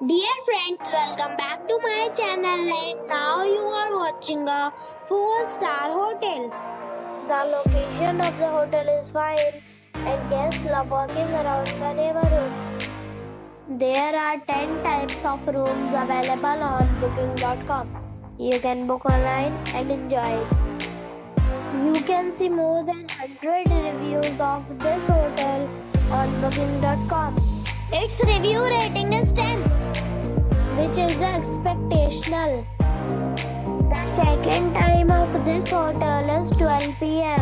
Dear friends, welcome back to my channel and now you are watching a 4-star hotel. The location of the hotel is fine and guests love walking around the neighborhood. There are 10 types of rooms available on booking.com. You can book online and enjoy it. You can see more than 100 reviews of this hotel on booking.com. Its review rating is 10, which is the expectational. The check-in time of this hotel is 12 p.m.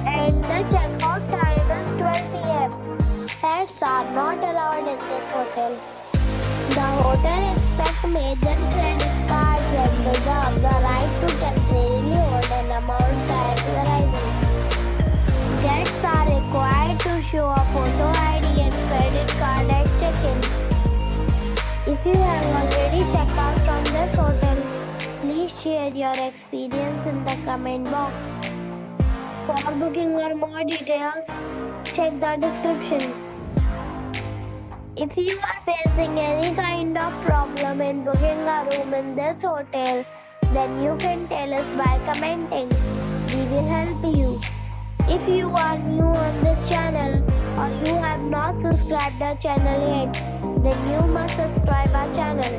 and the check-out time is 12 p.m. Pets are not allowed in this hotel. The hotel accepts major credit cards and reserves the right to temporarily hold an amount prior to arrival. Guests are required to show a photo ID and credit card at check-in. If you have already checked out from this hotel, please share your experience in the comment box. For booking or more details, check the description. If you are facing any kind of problem in booking a room in this hotel, then you can tell us by commenting. We will help you. If you are new on this channel or you have not subscribed the channel yet, then you must subscribe our channel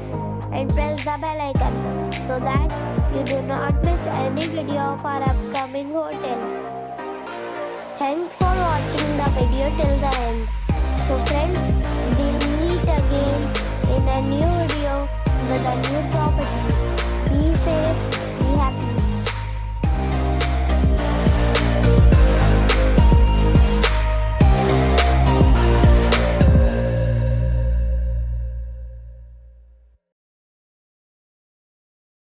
and press the bell icon so that you do not miss any video of our upcoming hotel. Thanks for watching the video till the end. So friends,